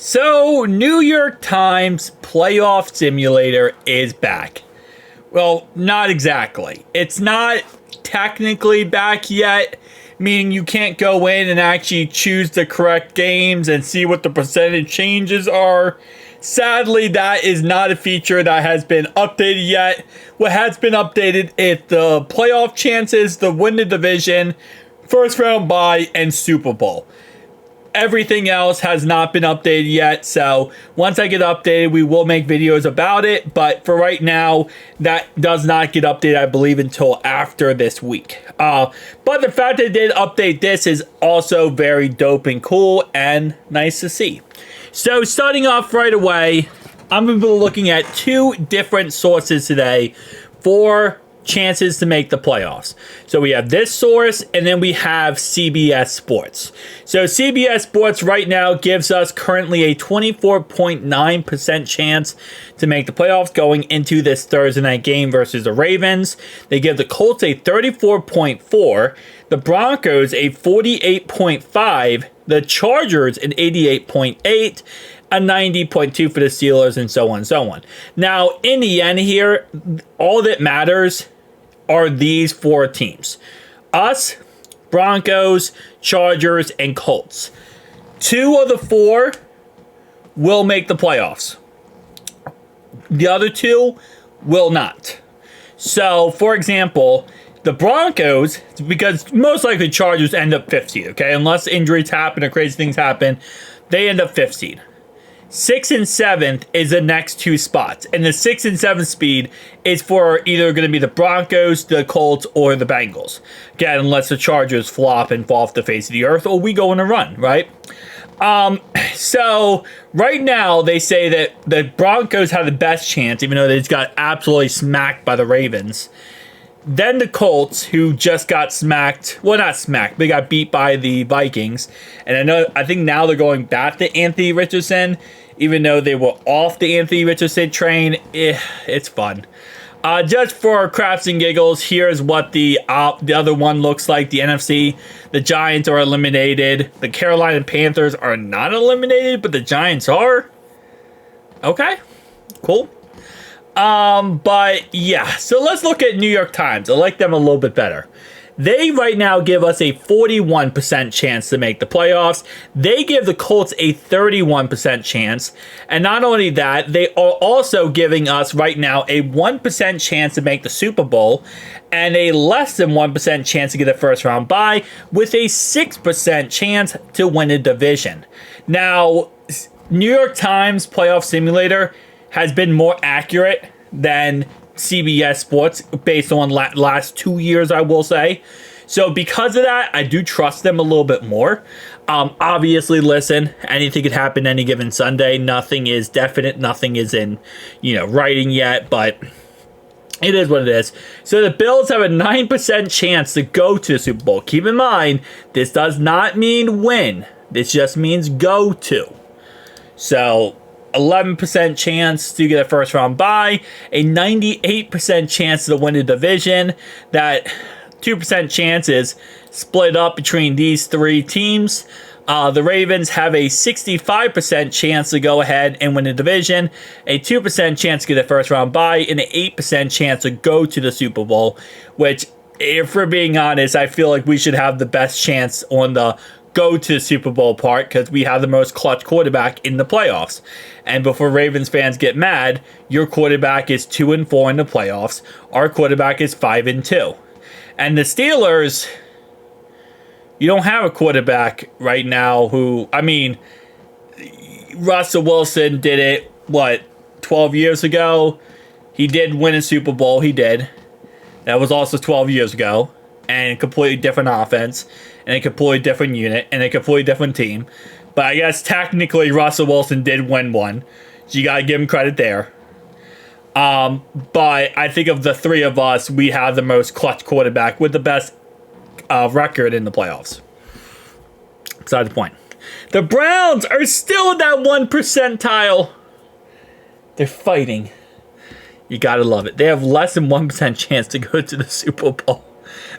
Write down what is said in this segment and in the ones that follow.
So, New York Times Playoff Simulator is back. Well, not exactly. It's not technically back yet, meaning you can't go in and actually choose the correct games and see what the percentage changes are. Sadly, that is not a feature that has been updated yet. What has been updated is the playoff chances, the win the division, first round bye, and Super Bowl. Everything else has not been updated yet, so once I get updated, we will make videos about it, but for right now, that does not get updated, I believe, until after this week. But the fact they did update this is also very dope and cool and nice to see. So starting off right away, I'm going to be looking at two different sources today for chances to make the playoffs. So we have this source, and then we have CBS Sports. So CBS Sports right now gives us currently a 24.9% chance to make the playoffs going into this Thursday night game versus the Ravens. They give the Colts a 34.4%, the Broncos a 48.5%, the Chargers an 88.8%, a 90.2 for the Steelers, and so on and so on. Now, in the end here, all that matters are these four teams. Us, Broncos, Chargers, and Colts. Two of the four will make the playoffs. The other two will not. So, for example, the Broncos, because most likely Chargers end up 5th seed, okay? Unless injuries happen or crazy things happen, they end up 5th seed. 6th and 7th is the next two spots. And the 6th and 7th speed is for either going to be the Broncos, the Colts, or the Bengals. Again, unless the Chargers flop and fall off the face of the earth, or we go on a run, right? So, right now, they say that the Broncos have the best chance, even though they just got absolutely smacked by the Ravens. Then the Colts, who just got smacked, well, not smacked, they got beat by the Vikings. And I think now they're going back to Anthony Richardson, even though they were off the Anthony Richardson train. It's fun. Just for craps and giggles, here's what the other one looks like. The NFC, the Giants are eliminated. The Carolina Panthers are not eliminated, but the Giants are. Okay, cool. But yeah, so let's look at New York Times. I like them a little bit better. They right now give us a 41% chance to make the playoffs. They give the Colts a 31% chance. And not only that, they are also giving us right now a 1% chance to make the Super Bowl and a less than 1% chance to get a first round bye with a 6% chance to win a division. Now, New York Times Playoff Simulator has been more accurate than CBS Sports based on last 2 years, I will say. So because of that, I do trust them a little bit more. Obviously, listen, anything could happen any given Sunday. Nothing is definite. Nothing is in, writing yet, but it is what it is. So the Bills have a 9% chance to go to the Super Bowl. Keep in mind, this does not mean win. This just means go to. So 11% chance to get a first round bye, a 98% chance to win the division. That 2% chance is split up between these three teams. The Ravens have a 65% chance to go ahead and win the division, a 2% chance to get a first round bye, and an 8% chance to go to the Super Bowl, which, if we're being honest, I feel like we should have the best chance on the go to the Super Bowl part because we have the most clutch quarterback in the playoffs. And before Ravens fans get mad, your quarterback is 2-4 in the playoffs. Our quarterback is 5-2. And the Steelers, you don't have a quarterback right now who, Russell Wilson did it, 12 years ago? He did win a Super Bowl, he did. That was also 12 years ago. And a completely different offense, and a completely different unit, and a completely different team. But I guess technically Russell Wilson did win one, so you gotta give him credit there. But I think of the three of us, we have the most clutch quarterback with the best record in the playoffs. Beside the point. The Browns are still in that 1 percentile. They're fighting. You gotta love it. They have less than 1% chance to go to the Super Bowl.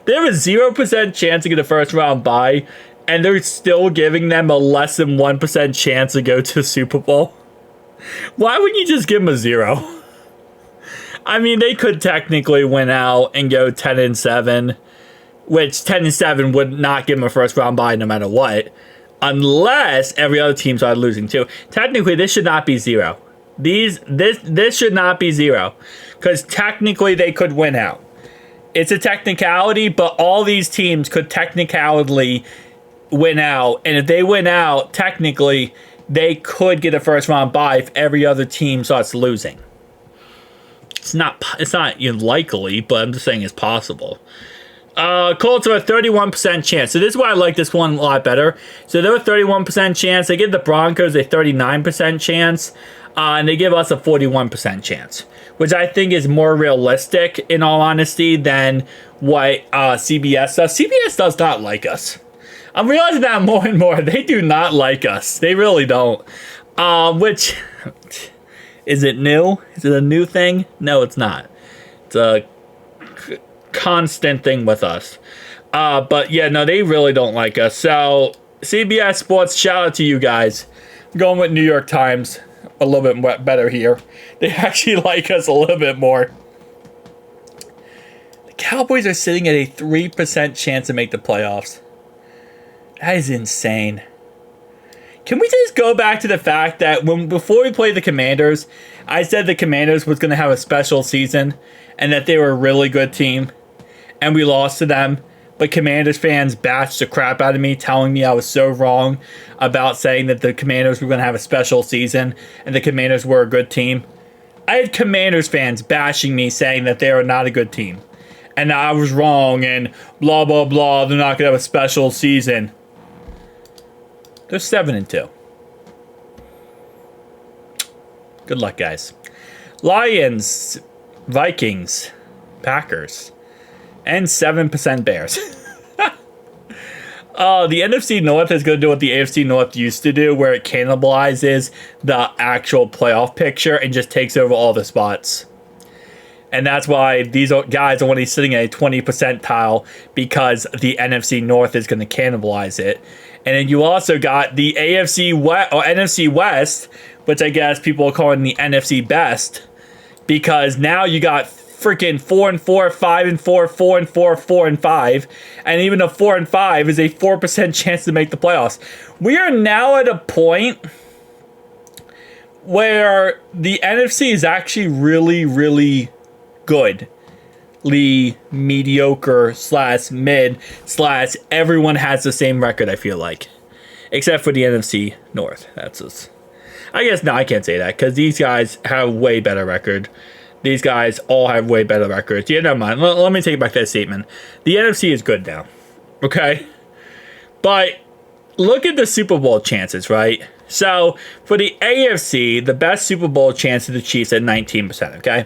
They have a 0% chance to get a first round bye and they're still giving them a less than 1% chance to go to the Super Bowl. Why wouldn't you just give them a 0? I mean, they could technically win out and go 10-7, which 10-7 would not give them a first round bye no matter what, unless every other team started losing too. Technically, this should not be 0. This should not be 0, because technically they could win out. It's a technicality, but all these teams could technically win out, and if they win out, technically they could get a first round bye if every other team starts losing. It's not likely, but I'm just saying it's possible. Colts are a 31% chance. So this is why I like this one a lot better. So they're a 31% chance. They give the Broncos a 39% chance. And they give us a 41% chance, which I think is more realistic, in all honesty, than what CBS does. CBS does not like us. I'm realizing that more and more. They do not like us. They really don't. Which, is it new? Is it a new thing? No, it's not. It's a constant thing with us. But yeah, no, they really don't like us. So CBS Sports, shout out to you guys. I'm going with New York Times. A little bit better here. They actually like us a little bit more. The Cowboys are sitting at a 3% chance to make the playoffs. That is insane. Can we just go back to the fact that before we played the Commanders, I said the Commanders was going to have a special season and that they were a really good team, and we lost to them. But Commanders fans bashed the crap out of me, telling me I was so wrong about saying that the Commanders were going to have a special season and the Commanders were a good team. I had Commanders fans bashing me, saying that they are not a good team. And I was wrong and blah, blah, blah. They're not going to have a special season. They're 7-2. Good luck, guys. Lions, Vikings, Packers. And 7% Bears. The NFC North is going to do what the AFC North used to do, where it cannibalizes the actual playoff picture and just takes over all the spots. And that's why these guys are only sitting at a 20 percentile, because the NFC North is going to cannibalize it. And then you also got the AFC West, or NFC West, which I guess people are calling the NFC Best, because now you got freaking 4-4, 5-4, 4-4, 4-5, and even a 4-5 is a 4% chance to make the playoffs. We are now at a point where the NFC is actually really, really good. Mediocre / mid / everyone has the same record, I feel like, except for the NFC North. That's just, I guess, no, I can't say that, because these guys have way better record. These guys all have way better records. Yeah, never mind. Let me take back that statement. The NFC is good now. Okay? But look at the Super Bowl chances, right? So, for the AFC, the best Super Bowl chance of the Chiefs at 19%, okay?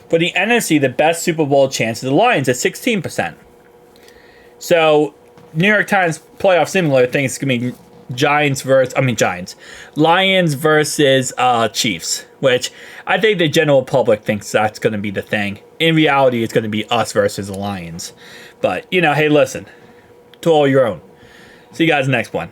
For the NFC, the best Super Bowl chance of the Lions at 16%. So, New York Times playoff simulator thinks it's going to be Lions versus Chiefs, which I think the general public thinks that's going to be the thing. In reality, it's going to be us versus the Lions. But, hey, listen, to all your own. See you guys next one.